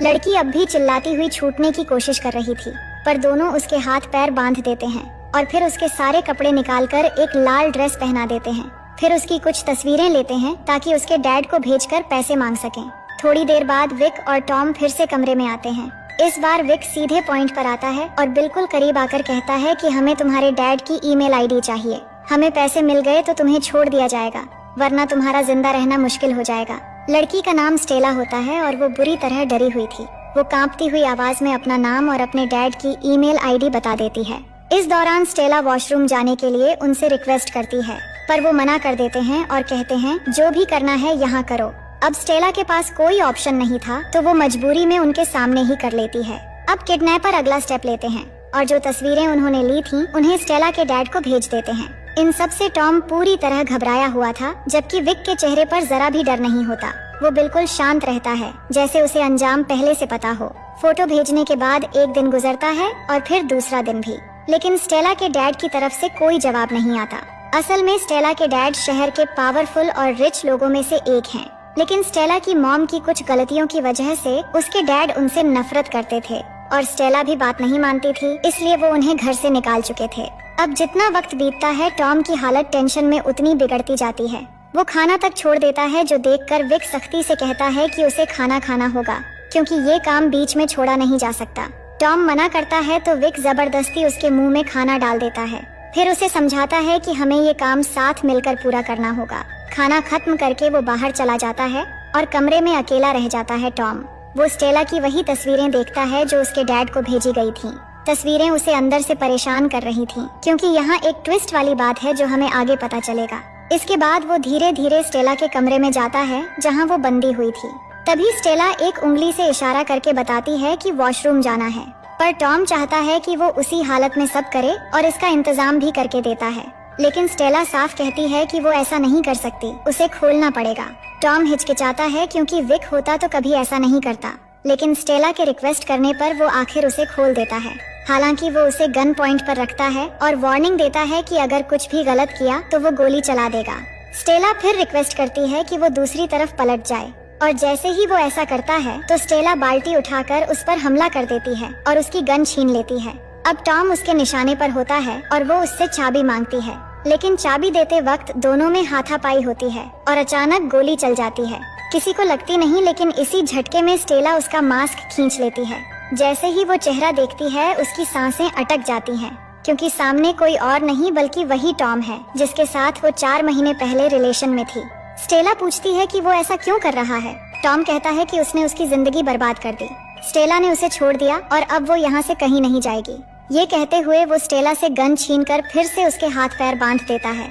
लड़की अब भी चिल्लाती हुई छूटने की कोशिश कर रही थी, पर दोनों उसके हाथ पैर बांध देते हैं और फिर उसके सारे कपड़े निकालकर एक लाल ड्रेस पहना देते हैं। फिर उसकी कुछ तस्वीरें लेते हैं ताकि उसके डैड को भेजकर पैसे मांग सकें। थोड़ी देर बाद विक और टॉम फिर से कमरे में आते हैं। इस बार विक सीधे पॉइंट पर आता है और बिल्कुल करीब आकर कहता है कि हमें तुम्हारे डैड की ईमेल आईडी चाहिए। हमें पैसे मिल गए तो तुम्हें छोड़ दिया जाएगा, वरना तुम्हारा जिंदा रहना मुश्किल हो जाएगा। लड़की का नाम स्टेला होता है और वो बुरी तरह डरी हुई थी। वो कांपती हुई आवाज में अपना नाम और अपने डैड की ईमेल आईडी बता देती है। इस दौरान स्टेला वॉशरूम जाने के लिए उनसे रिक्वेस्ट करती है, पर वो मना कर देते हैं और कहते हैं जो भी करना है यहाँ करो। अब स्टेला के पास कोई ऑप्शन नहीं था, तो वो मजबूरी में उनके सामने ही कर लेती है। अब किडनैपर अगला स्टेप लेते हैं और जो तस्वीरें उन्होंने ली थी उन्हें स्टेला के डैड को भेज देते हैं। इन सब से टॉम पूरी तरह घबराया हुआ था, जबकि विक के चेहरे पर जरा भी डर नहीं होता। वो बिल्कुल शांत रहता है, जैसे उसे अंजाम पहले से पता हो। फोटो भेजने के बाद एक दिन गुजरता है और फिर दूसरा दिन भी, लेकिन स्टेला के डैड की तरफ से कोई जवाब नहीं आता। असल में स्टेला के डैड शहर के पावरफुल और रिच लोगों में से एक हैं, लेकिन स्टेला की मॉम की कुछ गलतियों की वजह से उसके डैड उनसे नफरत करते थे और स्टेला भी बात नहीं मानती थी, इसलिए वो उन्हें घर से निकाल चुके थे। अब जितना वक्त बीतता है टॉम की हालत टेंशन में उतनी बिगड़ती जाती है। वो खाना तक छोड़ देता है, जो देखकर विक सख्ती से कहता है कि उसे खाना खाना होगा, क्योंकि ये काम बीच में छोड़ा नहीं जा सकता। टॉम मना करता है तो विक जबरदस्ती उसके मुंह में खाना डाल देता है। फिर उसे समझाता है कि हमें ये काम साथ मिलकर पूरा करना होगा। खाना खत्म करके वो बाहर चला जाता है और कमरे में अकेला रह जाता है टॉम। वो स्टेला की वही तस्वीरें देखता है जो उसके डैड को भेजी गई थी। तस्वीरें उसे अंदर से परेशान कर रही थी, क्योंकि यहाँ एक ट्विस्ट वाली बात है जो हमें आगे पता चलेगा। इसके बाद वो धीरे धीरे स्टेला के कमरे में जाता है जहाँ वो बंदी हुई थी। तभी स्टेला एक उंगली से इशारा करके बताती है कि वॉशरूम जाना है, पर टॉम चाहता है कि वो उसी हालत में सब करे और इसका इंतजाम भी करके देता है। लेकिन स्टेला साफ कहती है कि वो ऐसा नहीं कर सकती, उसे खोलना पड़ेगा। टॉम हिचकिचाता है क्योंकि विक होता तो कभी ऐसा नहीं करता, लेकिन स्टेला के रिक्वेस्ट करने पर वो आखिर उसे खोल देता है। हालांकि वो उसे गन पॉइंट पर रखता है और वार्निंग देता है कि अगर कुछ भी गलत किया तो वो गोली चला देगा। स्टेला फिर रिक्वेस्ट करती है कि वो दूसरी तरफ पलट जाए, और जैसे ही वो ऐसा करता है तो स्टेला बाल्टी उठाकर उस पर हमला कर देती है और उसकी गन छीन लेती है। अब टॉम उसके निशाने पर होता है और वो उससे चाबी मांगती है, लेकिन चाबी देते वक्त दोनों में हाथापाई होती है और अचानक गोली चल जाती है। किसी को लगती नहीं, लेकिन इसी झटके में स्टेला उसका मास्क खींच लेती है। जैसे ही वो चेहरा देखती है उसकी सांसें अटक जाती हैं, क्योंकि सामने कोई और नहीं बल्कि वही टॉम है जिसके साथ वो 4 महीने पहले रिलेशन में थी। स्टेला पूछती है कि वो ऐसा क्यों कर रहा है। टॉम कहता है कि उसने उसकी जिंदगी बर्बाद कर दी। स्टेला ने उसे छोड़ दिया और अब वो यहाँ से कहीं नहीं जाएगी। ये कहते हुए वो स्टेला से गन छीनकर फिर से उसके हाथ पैर बांध देता है।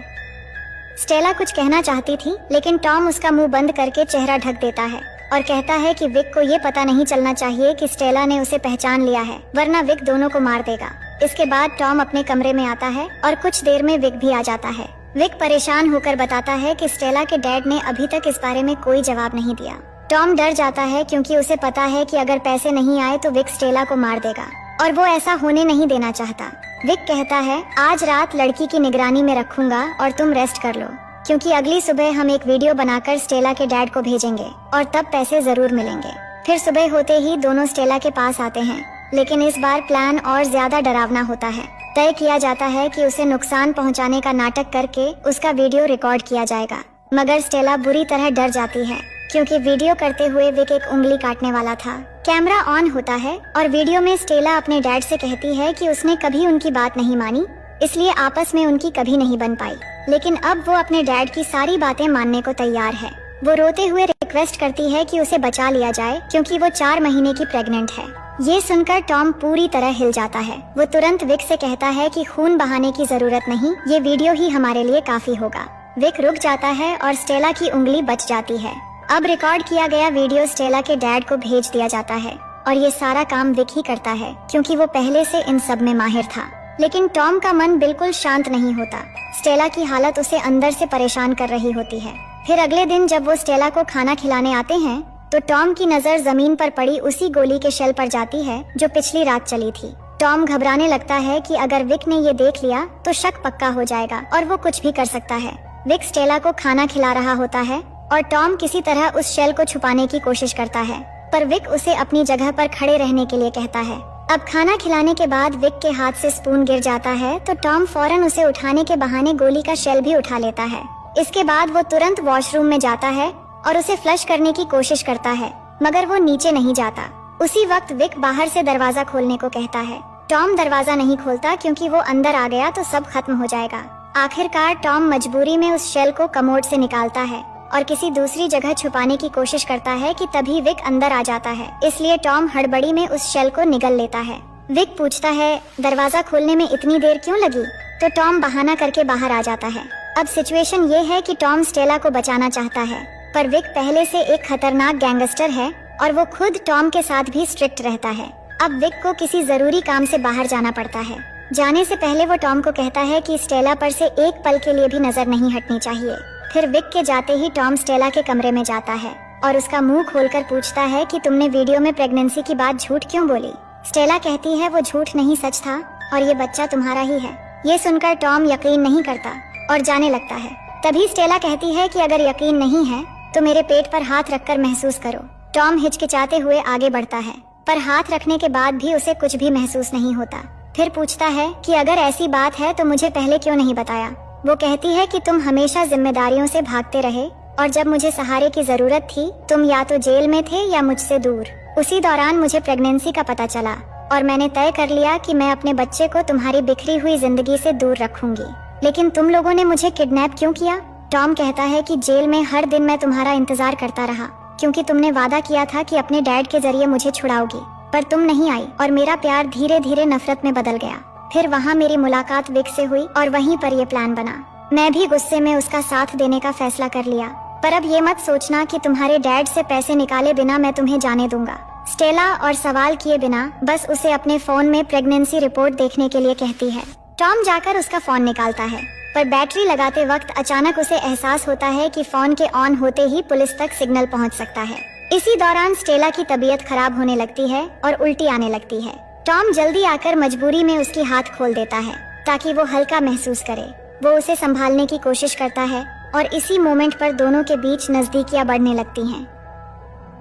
स्टेला कुछ कहना चाहती थी, लेकिन टॉम उसका मुंह बंद करके चेहरा ढक देता है और कहता है कि विक को ये पता नहीं चलना चाहिए कि स्टेला ने उसे पहचान लिया है, वरना विक दोनों को मार देगा। इसके बाद टॉम अपने कमरे में आता है और कुछ देर में विक भी आ जाता है। विक परेशान होकर बताता है कि स्टेला के डैड ने अभी तक इस बारे में कोई जवाब नहीं दिया। टॉम डर जाता है क्योंकि उसे पता है कि अगर पैसे नहीं आए तो विक स्टेला को मार देगा, और वो ऐसा होने नहीं देना चाहता। विक कहता है, आज रात लड़की की निगरानी में रखूंगा और तुम रेस्ट कर लो, क्योंकि अगली सुबह हम एक वीडियो बनाकर स्टेला के डैड को भेजेंगे और तब पैसे जरूर मिलेंगे। फिर सुबह होते ही दोनों स्टेला के पास आते हैं, लेकिन इस बार प्लान और ज्यादा डरावना होता है। तय किया जाता है कि उसे नुकसान पहुंचाने का नाटक करके उसका वीडियो रिकॉर्ड किया जाएगा, मगर स्टेला बुरी तरह डर जाती है क्योंकि वीडियो करते हुए विक एक उंगली काटने वाला था। कैमरा ऑन होता है और वीडियो में स्टेला अपने डैड से कहती है कि उसने कभी उनकी बात नहीं मानी, इसलिए आपस में उनकी कभी नहीं बन पाई। लेकिन अब वो अपने डैड की सारी बातें मानने को तैयार है। वो रोते हुए रिक्वेस्ट करती है कि उसे बचा लिया जाए क्योंकि वो 4 महीने की प्रेग्नेंट है। ये सुनकर टॉम पूरी तरह हिल जाता है। वो तुरंत विक से कहता है कि खून बहाने की जरूरत नहीं, ये वीडियो ही हमारे लिए काफी होगा। विक रुक जाता है और स्टेला की उंगली बच जाती है। अब रिकॉर्ड किया गया वीडियो स्टेला के डैड को भेज दिया जाता है और ये सारा काम विक ही करता है क्योंकि वो पहले से इन सब में माहिर था। लेकिन टॉम का मन बिल्कुल शांत नहीं होता। स्टेला की हालत उसे अंदर से परेशान कर रही होती है। फिर अगले दिन जब वो स्टेला को खाना खिलाने आते हैं तो टॉम की नजर जमीन पर पड़ी उसी गोली के शेल पर जाती है जो पिछली रात चली थी। टॉम घबराने लगता है कि अगर विक ने ये देख लिया तो शक पक्का हो जाएगा और वो कुछ भी कर सकता है। विक स्टेला को खाना खिला रहा होता है और टॉम किसी तरह उस शेल को छुपाने की कोशिश करता है, पर विक उसे अपनी जगह पर खड़े रहने के लिए कहता है। अब खाना खिलाने के बाद विक के हाथ से स्पून गिर जाता है तो टॉम फौरन उसे उठाने के बहाने गोली का शेल भी उठा लेता है। इसके बाद वो तुरंत वॉशरूम में जाता है और उसे फ्लश करने की कोशिश करता है, मगर वो नीचे नहीं जाता। उसी वक्त विक बाहर से दरवाजा खोलने को कहता है। टॉम दरवाजा नहीं खोलता क्योंकि वो अंदर आ गया तो सब खत्म हो जाएगा। आखिरकार टॉम मजबूरी में उस शेल को कमोड से निकालता है और किसी दूसरी जगह छुपाने की कोशिश करता है कि तभी विक अंदर आ जाता है, इसलिए टॉम हड़बड़ी में उस शेल को निगल लेता है। विक पूछता है, दरवाजा खोलने में इतनी देर क्यों लगी? तो टॉम बहाना करके बाहर आ जाता है। अब सिचुएशन ये है कि टॉम स्टेला को बचाना चाहता है, पर विक पहले से एक खतरनाक गैंगस्टर है और वो खुद टॉम के साथ भी स्ट्रिक्ट रहता है। अब विक को किसी जरूरी काम से बाहर जाना पड़ता है। जाने से पहले वो टॉम को कहता है कि स्टेला पर से एक पल के लिए भी नजर नहीं हटनी चाहिए। फिर विक के जाते ही टॉम स्टेला के कमरे में जाता है और उसका मुंह खोलकर पूछता है कि तुमने वीडियो में प्रेगनेंसी की बात झूठ क्यों बोली? स्टेला कहती है वो झूठ नहीं सच था और ये बच्चा तुम्हारा ही है। ये सुनकर टॉम यकीन नहीं करता और जाने लगता है। तभी स्टेला कहती है कि अगर यकीन नहीं है तो मेरे पेट पर हाथ रखकर महसूस करो। टॉम हिचकिचाते हुए आगे बढ़ता है, पर हाथ रखने के बाद भी उसे कुछ भी महसूस नहीं होता। फिर पूछता है कि अगर ऐसी बात है तो मुझे पहले क्यों नहीं बताया? वो कहती है कि तुम हमेशा जिम्मेदारियों से भागते रहे और जब मुझे सहारे की जरूरत थी तुम या तो जेल में थे या मुझसे दूर। उसी दौरान मुझे प्रेगनेंसी का पता चला और मैंने तय कर लिया कि मैं अपने बच्चे को तुम्हारी बिखरी हुई जिंदगी से दूर रखूंगी। लेकिन तुम लोगों ने मुझे किडनैप क्यों किया? टॉम कहता है कि जेल में हर दिन मैं तुम्हारा इंतजार करता रहा क्योंकि तुमने वादा किया था कि अपने डैड के जरिए मुझे छुड़ाओगी, पर तुम नहीं आई और मेरा प्यार धीरे धीरे नफरत में बदल गया। फिर वहाँ मेरी मुलाकात विक से हुई और वहीं पर ये प्लान बना। मैं भी गुस्से में उसका साथ देने का फैसला कर लिया, पर अब ये मत सोचना कि तुम्हारे डैड से पैसे निकाले बिना मैं तुम्हें जाने दूंगा। स्टेला और सवाल किए बिना बस उसे अपने फोन में प्रेगनेंसी रिपोर्ट देखने के लिए कहती है। टॉम जाकर उसका फोन निकालता है, पर बैटरी लगाते वक्त अचानक उसे एहसास होता है कि फोन के ऑन होते ही पुलिस तक सिग्नल पहुंच सकता है। इसी दौरान स्टेला की तबीयत खराब होने लगती है और उल्टी आने लगती है। टॉम जल्दी आकर मजबूरी में उसकी हाथ खोल देता है ताकि वो हल्का महसूस करे। वो उसे संभालने की कोशिश करता है और इसी मोमेंट पर दोनों के बीच नजदीकियां बढ़ने लगती हैं।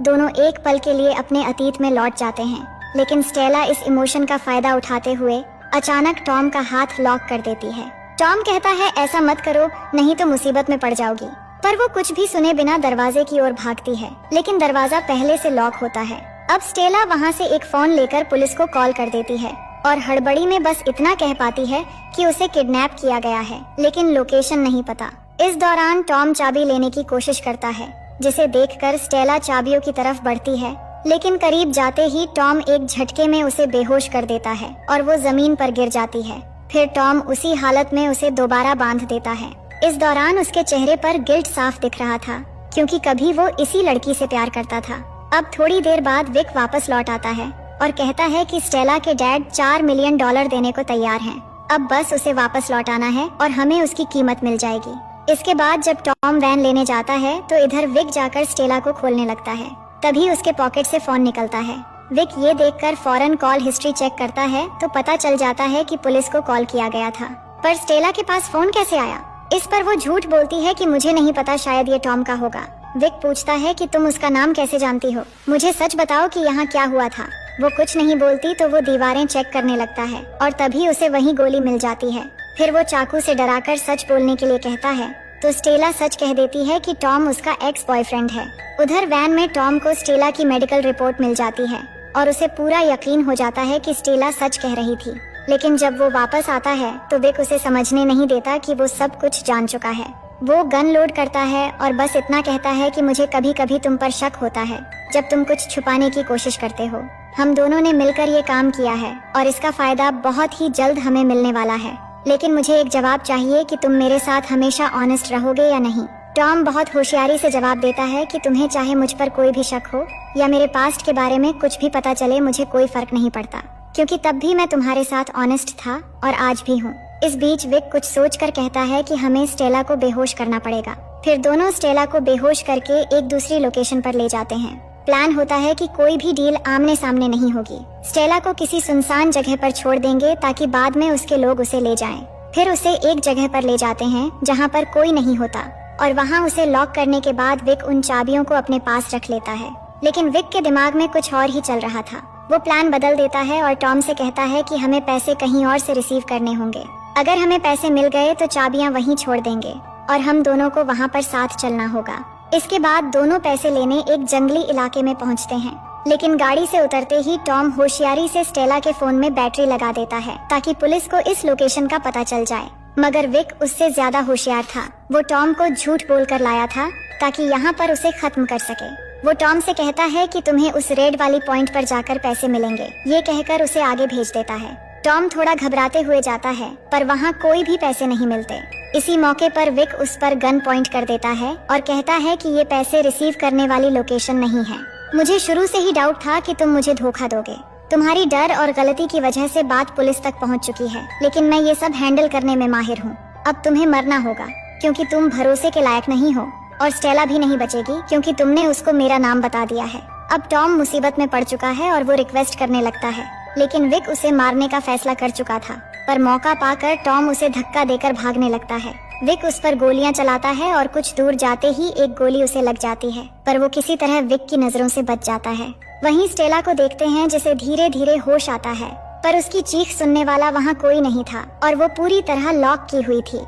दोनों एक पल के लिए अपने अतीत में लौट जाते हैं, लेकिन स्टेला इस इमोशन का फायदा उठाते हुए अचानक टॉम का हाथ लॉक कर देती है। टॉम कहता है ऐसा मत करो, नहीं तो मुसीबत में पड़ जाओगी। पर वो कुछ भी सुने बिना दरवाजे की ओर भागती है, लेकिन दरवाजा पहले से लॉक होता है। अब स्टेला वहाँ से एक फोन लेकर पुलिस को कॉल कर देती है और हड़बड़ी में बस इतना कह पाती है कि उसे किडनैप किया गया है, लेकिन लोकेशन नहीं पता। इस दौरान टॉम चाबी लेने की कोशिश करता है, जिसे देखकर स्टेला चाबियों की तरफ बढ़ती है, लेकिन करीब जाते ही टॉम एक झटके में उसे बेहोश कर देता है और वो जमीन पर गिर जाती है। फिर टॉम उसी हालत में उसे दोबारा बांध देता है। इस दौरान उसके चेहरे पर गिल्ट साफ दिख रहा था क्योंकि कभी वो इसी लड़की से प्यार करता था। अब थोड़ी देर बाद विक वापस लौट आता है और कहता है कि स्टेला के डैड $4 मिलियन देने को तैयार हैं। अब बस उसे वापस लौटाना है और हमें उसकी कीमत मिल जाएगी। इसके बाद जब टॉम वैन लेने जाता है तो इधर विक जाकर स्टेला को खोलने लगता है। तभी उसके पॉकेट से फोन निकलता है। विक ये देखकर फौरन कॉल हिस्ट्री चेक करता है तो पता चल जाता है कि पुलिस को कॉल किया गया था। पर स्टेला के पास फोन कैसे आया? इस पर वो झूठ बोलती है कि मुझे नहीं पता, शायद ये टॉम का होगा। विक पूछता है कि तुम उसका नाम कैसे जानती हो? मुझे सच बताओ कि यहाँ क्या हुआ था। वो कुछ नहीं बोलती तो वो दीवारें चेक करने लगता है और तभी उसे वहीं गोली मिल जाती है। फिर वो चाकू से डराकर सच बोलने के लिए कहता है तो स्टेला सच कह देती है कि टॉम उसका एक्स बॉयफ्रेंड है। उधर वैन में टॉम को स्टेला की मेडिकल रिपोर्ट मिल जाती है और उसे पूरा यकीन हो जाता है कि स्टेला सच कह रही थी। लेकिन जब वो वापस आता है तो विक उसे समझने नहीं देता कि वो सब कुछ जान चुका है। वो गन लोड करता है और बस इतना कहता है कि मुझे कभी कभी तुम पर शक होता है जब तुम कुछ छुपाने की कोशिश करते हो। हम दोनों ने मिलकर ये काम किया है और इसका फायदा बहुत ही जल्द हमें मिलने वाला है, लेकिन मुझे एक जवाब चाहिए कि तुम मेरे साथ हमेशा ऑनेस्ट रहोगे या नहीं। टॉम बहुत होशियारी से जवाब देता है कि तुम्हें चाहे मुझ पर कोई भी शक हो या मेरे पास्ट के बारे में कुछ भी पता चले, मुझे कोई फर्क नहीं पड़ता, क्योंकि तब भी मैं तुम्हारे साथ ऑनेस्ट था और आज भी हूँ। इस बीच विक कुछ सोचकर कहता है कि हमें स्टेला को बेहोश करना पड़ेगा। फिर दोनों स्टेला को बेहोश करके एक दूसरी लोकेशन पर ले जाते हैं। प्लान होता है कि कोई भी डील आमने सामने नहीं होगी। स्टेला को किसी सुनसान जगह पर छोड़ देंगे ताकि बाद में उसके लोग उसे ले जाएं। फिर उसे एक जगह पर ले जाते हैं जहाँ पर कोई नहीं होता और वहाँ उसे लॉक करने के बाद विक उन चाबियों को अपने पास रख लेता है। लेकिन विक के दिमाग में कुछ और ही चल रहा था। वो प्लान बदल देता है और टॉम से कहता है कि हमें पैसे कहीं और से रिसीव करने होंगे। अगर हमें पैसे मिल गए तो चाबियां वहीं छोड़ देंगे और हम दोनों को वहाँ पर साथ चलना होगा। इसके बाद दोनों पैसे लेने एक जंगली इलाके में पहुँचते हैं, लेकिन गाड़ी से उतरते ही टॉम होशियारी से स्टेला के फोन में बैटरी लगा देता है ताकि पुलिस को इस लोकेशन का पता चल जाए। मगर विक उससे ज्यादा होशियार था। वो टॉम को झूठ बोलकर लाया था ताकि यहाँ पर उसे खत्म कर सके। वो टॉम से कहता है कि तुम्हें उस रेड वाली पॉइंट पर जाकर पैसे मिलेंगे। ये कहकर उसे आगे भेज देता है। टॉम थोड़ा घबराते हुए जाता है, पर वहाँ कोई भी पैसे नहीं मिलते। इसी मौके पर विक उस पर गन पॉइंट कर देता है और कहता है कि ये पैसे रिसीव करने वाली लोकेशन नहीं है। मुझे शुरू से ही डाउट था कि तुम मुझे धोखा दोगे। तुम्हारी डर और गलती की वजह से बात पुलिस तक पहुंच चुकी है, लेकिन मैं ये सब हैंडल करने में माहिर हूँ। अब तुम्हें मरना होगा क्योंकि तुम भरोसे के लायक नहीं हो, और स्टेला भी नहीं बचेगी क्योंकि तुमने उसको मेरा नाम बता दिया है। अब टॉम मुसीबत में पड़ चुका है और वो रिक्वेस्ट करने लगता है, लेकिन विक उसे मारने का फैसला कर चुका था। पर मौका पाकर टॉम उसे धक्का देकर भागने लगता है। विक उस पर गोलियां चलाता है और कुछ दूर जाते ही एक गोली उसे लग जाती है, पर वो किसी तरह विक की नजरों से बच जाता है। वहीं स्टेला को देखते हैं जिसे धीरे धीरे होश आता है, पर उसकी चीख सुनने वाला वहाँ कोई नहीं था और वो पूरी तरह लॉक की हुई थी।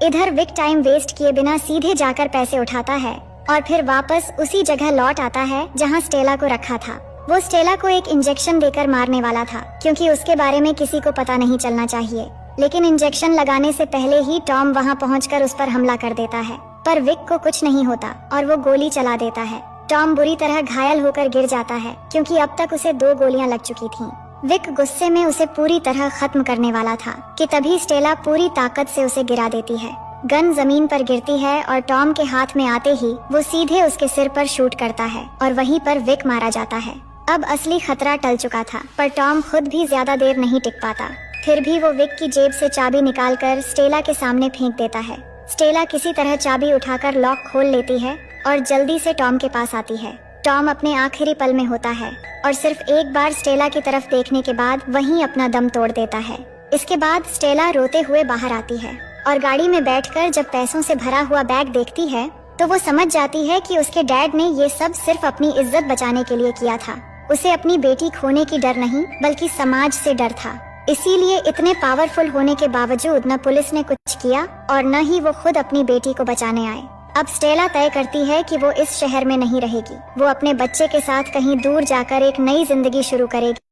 इधर विक टाइम वेस्ट किए बिना सीधे जाकर पैसे उठाता है और फिर वापस उसी जगह लौट आता है जहाँ स्टेला को रखा था। वो स्टेला को एक इंजेक्शन देकर मारने वाला था क्योंकि उसके बारे में किसी को पता नहीं चलना चाहिए, लेकिन इंजेक्शन लगाने से पहले ही टॉम वहां पहुंचकर उस पर हमला कर देता है। पर विक को कुछ नहीं होता और वो गोली चला देता है। टॉम बुरी तरह घायल होकर गिर जाता है क्योंकि अब तक उसे 2 गोलियां लग चुकी थीं। विक गुस्से में उसे पूरी तरह खत्म करने वाला था कि तभी स्टेला पूरी ताकत से उसे गिरा देती है। गन जमीन पर गिरती है और टॉम के हाथ में आते ही वो सीधे उसके सिर पर शूट करता है और वहीं पर विक मारा जाता है। अब असली खतरा टल चुका था, पर टॉम खुद भी ज्यादा देर नहीं टिक पाता। फिर भी वो विक की जेब से चाबी निकालकर स्टेला के सामने फेंक देता है। स्टेला किसी तरह चाबी उठाकर लॉक खोल लेती है और जल्दी से टॉम के पास आती है। टॉम अपने आखिरी पल में होता है और सिर्फ एक बार स्टेला की तरफ देखने के बाद वहीं अपना दम तोड़ देता है। इसके बाद स्टेला रोते हुए बाहर आती है और गाड़ी में बैठकर जब पैसों से भरा हुआ बैग देखती है तो वो समझ जाती है कि उसके डैड ने ये सब सिर्फ अपनी इज्जत बचाने के लिए किया था। उसे अपनी बेटी खोने की डर नहीं बल्कि समाज से डर था। इसीलिए इतने पावरफुल होने के बावजूद न पुलिस ने कुछ किया और न ही वो खुद अपनी बेटी को बचाने आए। अब स्टेला तय करती है कि वो इस शहर में नहीं रहेगी। वो अपने बच्चे के साथ कहीं दूर जाकर एक नई जिंदगी शुरू करेगी।